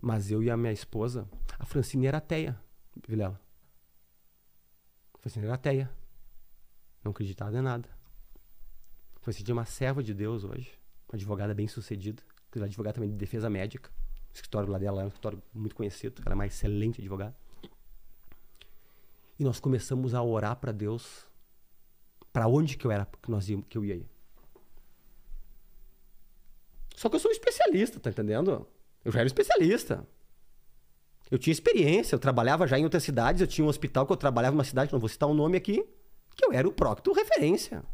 Mas eu e a minha esposa, a Francine era ateia, Vilela. A Francine era ateia. Não acreditava em nada. A Francine é uma serva de Deus hoje. Uma advogada bem sucedida. Ela é advogada também de defesa médica. O escritório lá dela é um escritório muito conhecido. Ela é uma excelente advogada. E nós começamos a orar para Deus. Para onde que eu ia ir. Só que eu sou um especialista, tá entendendo? Eu já era especialista. Eu tinha experiência, eu trabalhava já em outras cidades, eu tinha um hospital que eu trabalhava numa cidade, não vou citar o nome aqui, que eu era o procto referência.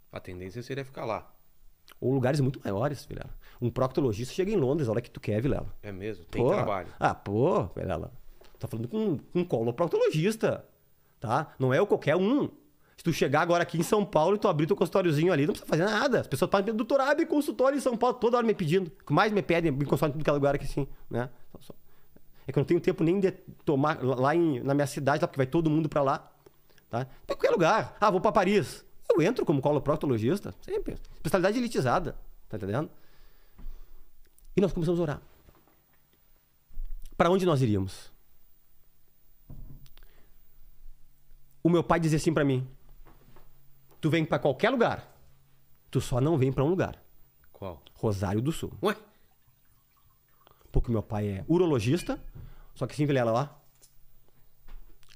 A tendência seria ficar lá. Ou lugares muito maiores, Vilela. Um proctologista chega em Londres a hora que tu quer, Vilela. É mesmo? Tem trabalho. Vilela. Tá falando com um coloproctologista, tá? Não é o qualquer um. Se tu chegar agora aqui em São Paulo e tu abrir teu consultóriozinho ali, não precisa fazer nada. As pessoas podem pedir doutor, abre consultório em São Paulo, toda hora me pedindo. O que mais me pedem é consultório em todo aquele lugar aqui, assim, né? É que eu não tenho tempo nem de tomar lá na minha cidade, lá, porque vai todo mundo pra lá, tá? Em qualquer lugar. Vou pra Paris. Eu entro como coloproctologista, sempre. Especialidade elitizada, tá entendendo? E nós começamos a orar. Para onde nós iríamos? O meu pai dizia assim para mim: tu vem para qualquer lugar, tu só não vem para um lugar. Qual? Rosário do Sul. Ué? Porque meu pai é urologista, só que assim, Vilela, lá.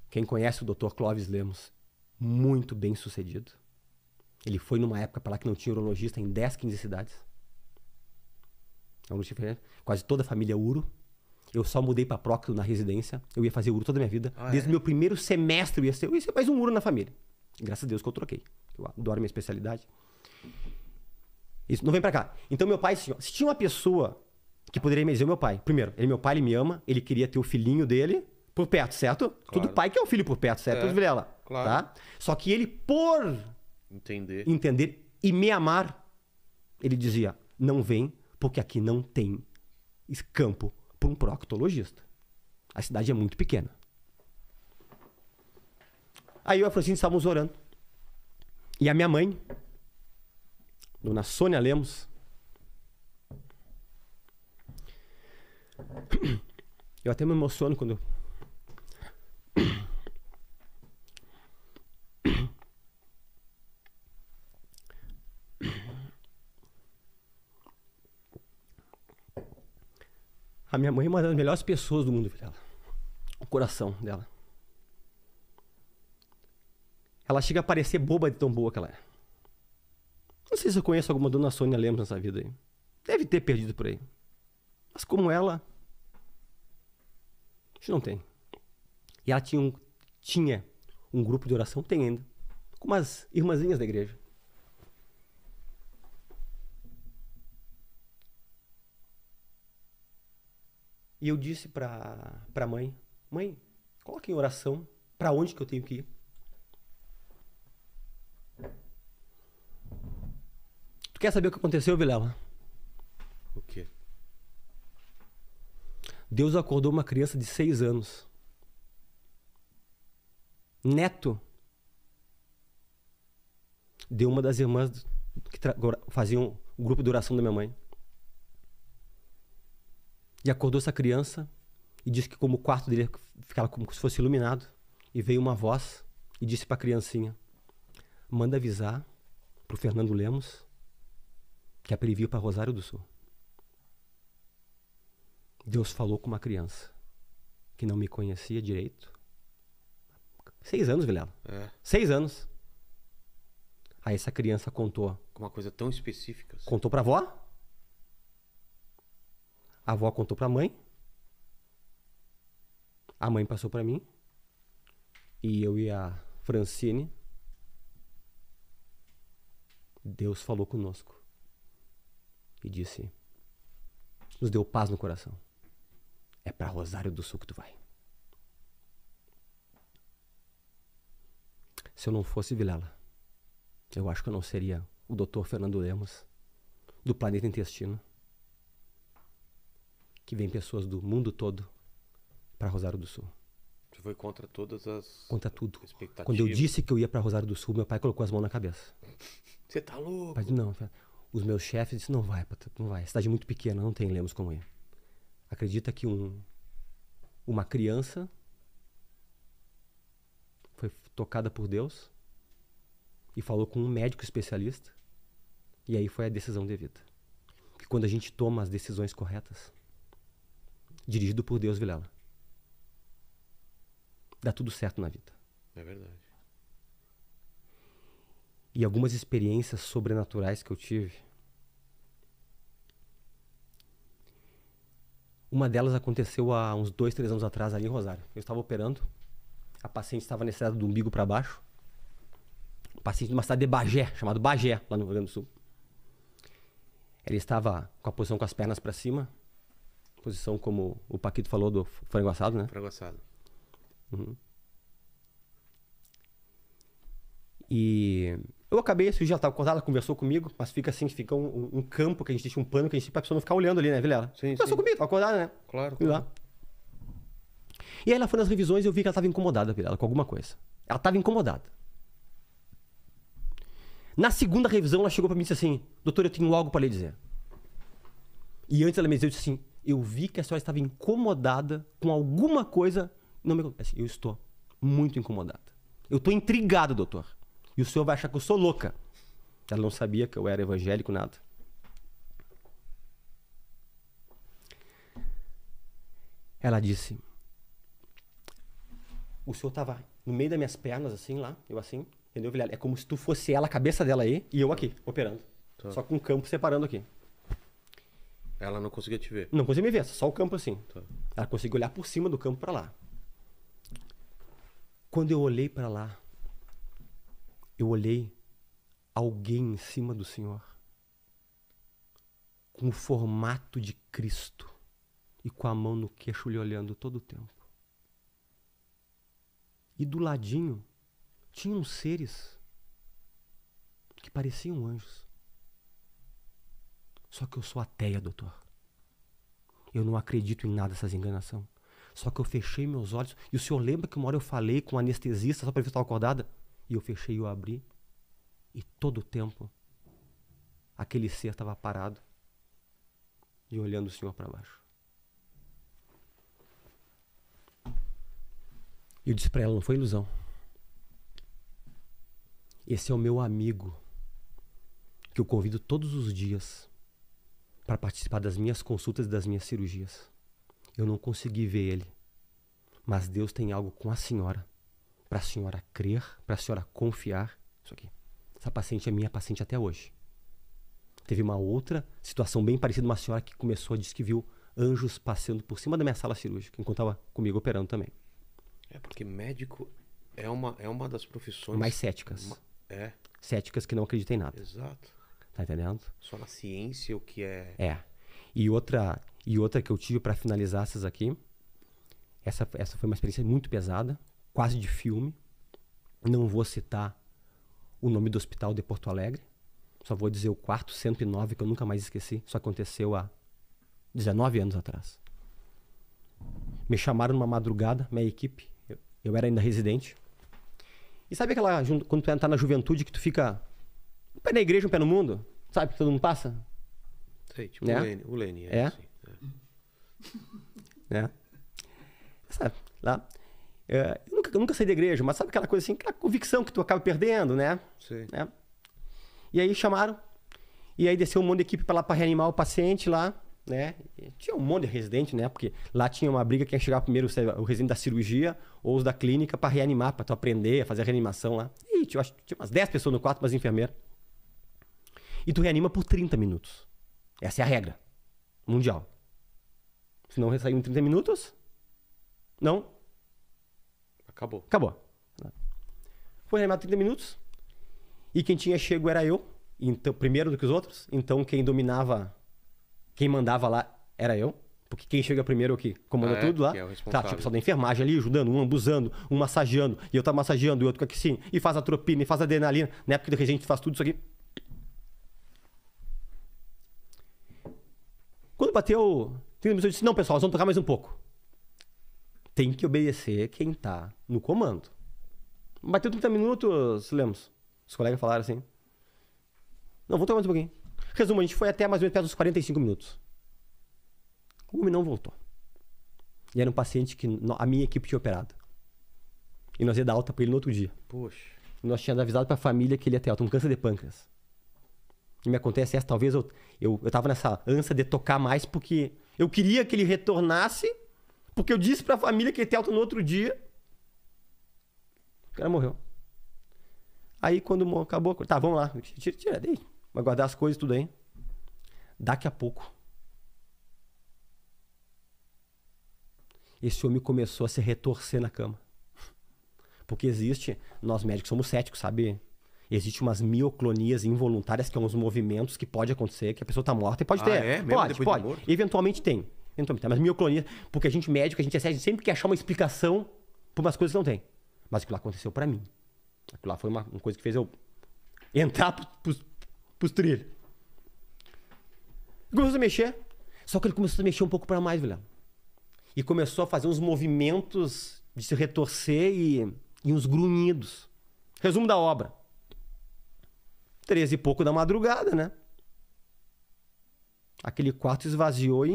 Quem conhece o Dr. Clóvis Lemos, muito bem sucedido. Ele foi numa época para lá que não tinha urologista em 10, 15 cidades. Quase toda a família uro. Eu só mudei para Procto na residência. Eu ia fazer uro toda a minha vida. Desde o meu primeiro semestre eu ia ser mais um uro na família. Graças a Deus que eu troquei. Eu adoro a minha especialidade. Isso, não vem pra cá. Então meu pai, assim, se tinha uma pessoa que poderia me dizer, meu pai, primeiro, meu pai, ele me ama, ele queria ter o filhinho dele por perto, certo? Claro. Todo pai quer o filho por perto, certo, Vilela? Claro. Tá? Só que ele, por entender e me amar, ele dizia, não vem, porque aqui não tem campo para um proctologista. A cidade é muito pequena. Aí eu e a Francine estávamos orando. E a minha mãe, dona Sônia Lemos, eu até me emociono quando eu... A minha mãe é uma das melhores pessoas do mundo, Vilela. O coração dela. Ela chega a parecer boba de tão boa que ela é. Não sei se eu conheço alguma dona Sônia Lemos nessa vida aí. Deve ter perdido por aí. Mas como ela, a gente não tem. E ela tinha um grupo de oração, tem ainda, com umas irmãzinhas da igreja. E eu disse pra mãe, mãe, coloque em oração pra onde que eu tenho que ir. Tu quer saber o que aconteceu, Vilela? O quê? Deus acordou uma criança de 6 anos. Neto de uma das irmãs que faziam o grupo de oração da minha mãe. E acordou essa criança e disse que como o quarto dele ficava como se fosse iluminado. E veio uma voz e disse para a criancinha, manda avisar pro Fernando Lemos que é para ele vir para Rosário do Sul. Deus falou com uma criança que não me conhecia direito. 6 anos, Vilela. 6 anos. Aí essa criança contou. Com uma coisa tão específica. Assim. Contou pra avó. A avó contou pra mãe. A mãe passou pra mim. E eu e a Francine. Deus falou conosco. E disse, nos deu paz no coração. É pra Rosário do Sul que tu vai. Se eu não fosse Vilela, eu acho que eu não seria o Dr. Fernando Lemos, do Planeta Intestino, que vem pessoas do mundo todo para Rosário do Sul. Você foi contra todas as... Contra tudo. Expectativas. Quando eu disse que eu ia para Rosário do Sul, meu pai colocou as mãos na cabeça. Você tá louco? Pai, não, os meus chefes disseram, não vai, a cidade é muito pequena, não tem Lemos como ir. Acredita que uma criança foi tocada por Deus e falou com um médico especialista, e aí foi a decisão devida. Porque quando a gente toma as decisões corretas, dirigido por Deus, Vilela, dá tudo certo na vida. É verdade. E algumas experiências sobrenaturais que eu tive, uma delas aconteceu há uns 2, 3 anos atrás ali em Rosário. Eu estava operando, a paciente estava nesse lado do umbigo para baixo, paciente de uma cidade de Bagé, chamado Bagé, lá no Rio Grande do Sul. Ele estava com a posição com as pernas para cima, posição como o Paquito falou do frango assado, né? Frango assado. Uhum. E eu acabei, esse dia ela estava acordada, ela conversou comigo, mas fica assim, fica um campo que a gente deixa um pano que a gente pra pessoa não ficar olhando ali, né, Vilela? Sim, conversou comigo, estava acordada, né? Claro, Fui lá. claro. E aí ela foi nas revisões e eu vi que ela estava incomodada, Vilela, com alguma coisa. Ela estava incomodada. Na segunda revisão, ela chegou pra mim e disse assim: doutor, eu tenho algo para lhe dizer. E antes ela me disse assim: eu vi que a senhora estava incomodada com alguma coisa. Não me acontece. Eu estou muito incomodada. Eu estou intrigado, doutor. E o senhor vai achar que eu sou louca. Ela não sabia que eu era evangélico, nada. Ela disse: o senhor estava no meio das minhas pernas, assim, lá, eu assim, entendeu, Vilela? É como se tu fosse ela, a cabeça dela aí, e eu aqui, operando. Tá. Só com um campo separando aqui. Ela não conseguia te ver. Não conseguia me ver, só o campo assim. Tá. Ela conseguiu olhar por cima do campo para lá. Quando eu olhei para lá, eu olhei alguém em cima do Senhor, com o formato de Cristo e com a mão no queixo lhe olhando todo o tempo. E do ladinho tinham seres que pareciam anjos. Só que eu sou ateia, doutor. Eu não acredito em nada dessas enganações. Só que eu fechei meus olhos. E o senhor lembra que uma hora eu falei com um anestesista só para ver se eu estava acordada? E eu fechei e eu abri. E todo o tempo, aquele ser estava parado e olhando o senhor para baixo. E eu disse para ela: não foi ilusão. Esse é o meu amigo que eu convido todos os dias para participar das minhas consultas e das minhas cirurgias. Eu não consegui ver ele, mas Deus tem algo com a senhora, para a senhora crer, para a senhora confiar. Isso aqui. Essa paciente é minha paciente até hoje. Teve uma outra situação bem parecida, uma senhora que começou a dizer que viu anjos passando por cima da minha sala cirúrgica, enquanto estava comigo operando também. É porque médico é uma das profissões Mais céticas. É, Céticas que não acreditam em nada. exato. Tá entendendo? Só na ciência o que é. É. E outra que eu tive para finalizar essas aqui, essa foi uma experiência muito pesada, quase de filme. Não vou citar o nome do hospital de Porto Alegre, só vou dizer o quarto 109, que eu nunca mais esqueci. Isso aconteceu há 19 anos atrás. Me chamaram numa madrugada, minha equipe, eu era ainda residente. E sabe aquela, quando tu tá na juventude, que tu fica um pé na igreja, um pé no mundo? Sabe que todo mundo passa? Sei, tipo Né? o Lene É? assim. Né? Sabe, lá. Eu nunca saí da igreja, mas sabe aquela coisa assim, aquela convicção que tu acaba perdendo, né? Sei. Né? E aí chamaram, e aí desceu um monte de equipe para lá para reanimar o paciente lá, né? E tinha um monte de residente, né? Porque lá tinha uma briga quem chegava primeiro, o residente da cirurgia ou os da clínica para reanimar, para tu aprender a fazer a reanimação lá. E tinha umas 10 pessoas no quarto, umas enfermeiras. E tu reanima por 30 minutos. Essa é a regra mundial. Se não saiu em 30 minutos, não. Acabou. Acabou. Foi reanimado 30 minutos. E quem tinha chego era eu. Então, primeiro do que os outros. Então quem dominava, quem mandava lá era eu. Porque quem chega primeiro é o que comanda tudo lá. Que é o Tá, responsável. tinha o pessoal da enfermagem ali ajudando, um abusando, um massageando. E eu tava massageando, e o outro fica aqui sim. E faz atropina, e faz adrenalina. Na época da gente faz tudo isso aqui. Quando bateu 30 minutos, eu disse: não, pessoal, nós vamos tocar mais um pouco. Tem que obedecer quem tá no comando. Bateu 30 minutos, Lemos. Os colegas falaram assim: não, vamos tocar mais um pouquinho. Resumo, a gente foi até mais ou menos perto dos 45 minutos. O homem não voltou. E era um paciente que a minha equipe tinha operado. E nós ia dar alta pra ele no outro dia. Poxa. Nós tínhamos avisado pra família que ele ia ter alta, um câncer de pâncreas. E me acontece essa, talvez eu tava nessa ânsia de tocar mais porque eu queria que ele retornasse, porque eu disse pra família que ele ia ter alta no outro dia. O cara morreu. Aí quando acabou, tá, vamos lá, tira daí. Vai guardar as coisas tudo aí. Daqui a pouco, esse homem começou a se retorcer na cama. Porque existe, nós médicos somos céticos, sabe? Existe umas mioclonias involuntárias, que são uns movimentos que pode acontecer, que a pessoa tá morta e pode ter. É? Mesmo Pode, depois pode. de morto? Eventualmente tem. Mas mioclonia, porque a gente médico, a gente sempre quer achar uma explicação por umas coisas que não tem. Mas aquilo lá aconteceu pra mim. Aquilo lá foi uma coisa que fez eu entrar pros trilhos. Ele começou a mexer, só que ele começou a mexer um pouco pra mais, Vilela. E começou a fazer uns movimentos de se retorcer e uns grunhidos. Resumo da obra. 13 e pouco da madrugada, né? Aquele quarto esvaziou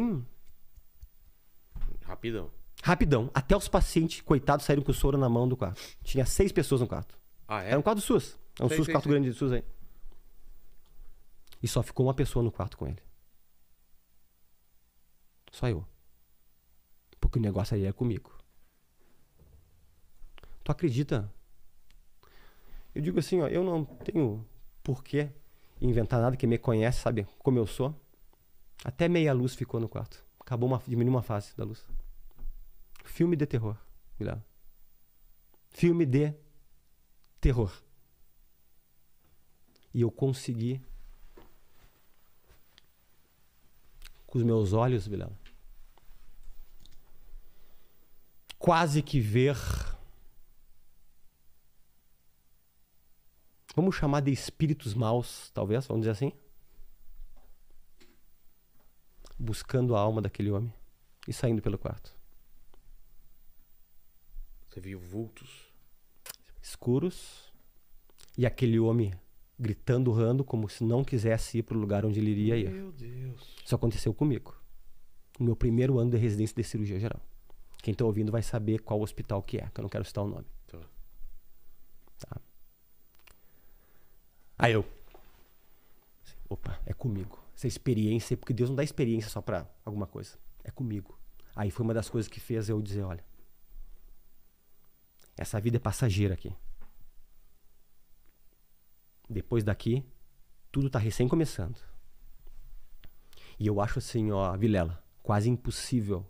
rapidão. Até os pacientes, coitados, saíram com o soro na mão do quarto. Tinha 6 pessoas no quarto. Ah, é? Era um quarto do SUS. É um SUS, quarto grande de SUS aí. E só ficou uma pessoa no quarto com ele. Só eu. Porque o negócio aí é comigo. Tu acredita? Eu digo assim, ó, eu não tenho porquê inventar nada, que me conhece, sabe como eu sou. Até meia luz ficou no quarto. Diminuiu uma fase da luz. Filme de terror, Vilela. Filme de terror. E eu consegui, com os meus olhos, Vilela, quase que ver, vamos chamar de espíritos maus, talvez, vamos dizer assim, buscando a alma daquele homem e saindo pelo quarto. Você viu vultos? Escuros, e aquele homem gritando, urrando, como se não quisesse ir para o lugar onde ele iria ir. Meu Deus. Isso aconteceu comigo. No meu primeiro ano de residência de cirurgia geral. Quem está ouvindo vai saber qual hospital que eu não quero citar o nome. Tá. Aí eu... Opa, é comigo. Essa experiência, porque Deus não dá experiência só para alguma coisa. É comigo. Aí foi uma das coisas que fez eu dizer, olha, essa vida é passageira aqui. Depois daqui, tudo tá recém começando. E eu acho assim, ó, Vilela, quase impossível.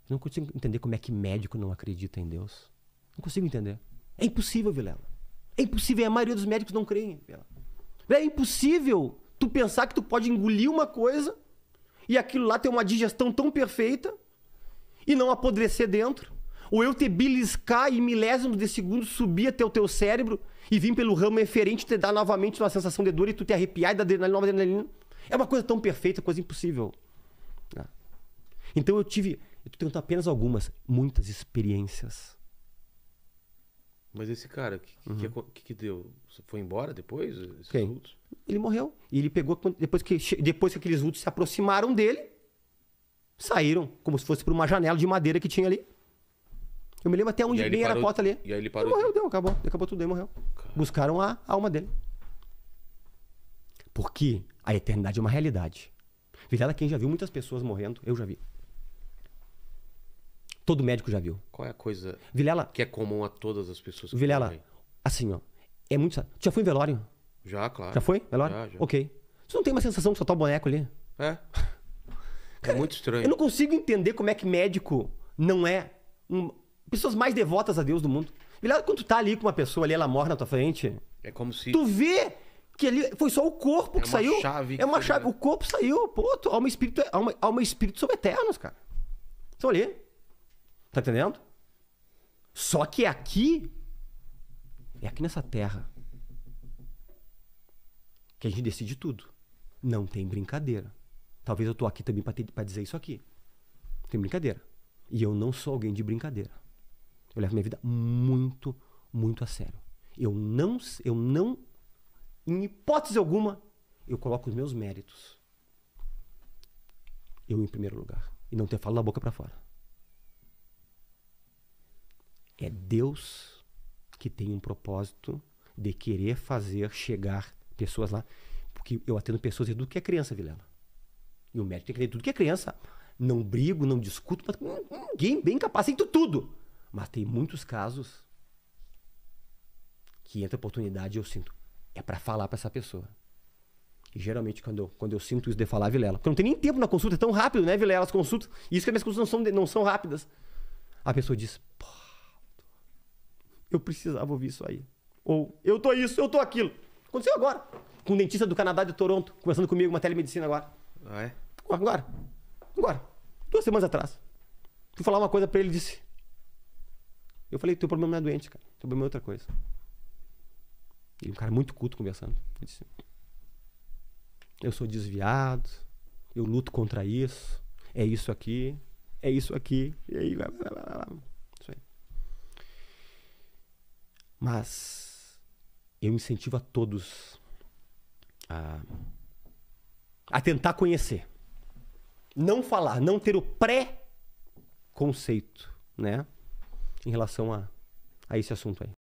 Eu não consigo entender como é que médico não acredita em Deus. Não consigo entender. É impossível, Vilela. É impossível. A maioria dos médicos não creem, Vilela. É impossível tu pensar que tu pode engolir uma coisa e aquilo lá ter uma digestão tão perfeita e não apodrecer dentro. Ou eu te beliscar e milésimos de segundo subir até o teu cérebro e vir pelo ramo eferente te dar novamente uma sensação de dor e tu te arrepiar e dar nova adrenalina. É uma coisa tão perfeita, coisa impossível. Então eu tenho apenas algumas, muitas experiências. Mas esse cara, o que deu? Você foi embora depois? Quem? Vultos? Ele morreu. E ele pegou, depois que aqueles vultos se aproximaram dele, saíram, como se fosse por uma janela de madeira que tinha ali. Eu me lembro até onde nem era a porta ali. E aí ele parou. Ele morreu, acabou tudo aí, morreu. Caramba. Buscaram a alma dele. Porque a eternidade é uma realidade. Vilela, quem já viu muitas pessoas morrendo, eu já vi. Todo médico já viu. Qual é a coisa, Vilela, que é comum a todas as pessoas que Vilela, morrem? assim, ó, é muito... Tu já foi em velório? Já, claro. Já foi? Velório? Já. Ok. Você não tem uma sensação de soltar o boneco ali? É. É muito estranho. Eu não consigo entender como é que médico não é... pessoas mais devotas a Deus do mundo. Vilela, quando tu tá ali com uma pessoa ali, ela morre na tua frente... É como se... Tu vê que ali foi só o corpo que saiu. Chave é uma chave. O corpo saiu. Pô, alma e espírito são eternos, cara. Estão ali. Tá entendendo? Só que aqui... É aqui nessa terra que a gente decide tudo. Não tem brincadeira. Talvez eu tô aqui também pra dizer isso aqui. Não tem brincadeira. E eu não sou alguém de brincadeira. Eu levo minha vida muito, muito a sério. Eu não, em hipótese alguma, eu coloco os meus méritos. Eu em primeiro lugar. e não ter falo da boca para fora. É Deus que tem um propósito de querer fazer chegar pessoas lá. Porque eu atendo pessoas de tudo que é criança, Vilela. E o médico tem que atender tudo que é criança. Não brigo, não discuto, mas ninguém bem capacita tudo. Mas tem muitos casos que entra oportunidade e eu sinto. É para falar para essa pessoa. E geralmente quando eu sinto isso de falar, Vilela, porque não tem nem tempo na consulta, é tão rápido, né, Vilela, as consultas. E isso que as minhas consultas não são rápidas. A pessoa diz, pô, eu precisava ouvir isso aí. Ou, eu tô isso, eu tô aquilo. Aconteceu agora. Com um dentista do Canadá de Toronto, conversando comigo, uma telemedicina agora. Ah, é? Agora. 2 semanas atrás. Fui falar uma coisa pra ele e disse... Eu falei, teu problema não é doente, cara. Teu problema é outra coisa. E um cara muito culto conversando. Ele disse... Eu sou desviado. Eu luto contra isso. É isso aqui. É isso aqui. E aí... Isso aí. Mas... Eu incentivo a todos... a tentar conhecer. Não falar, não ter o pré-conceito, né? Em relação a esse assunto aí.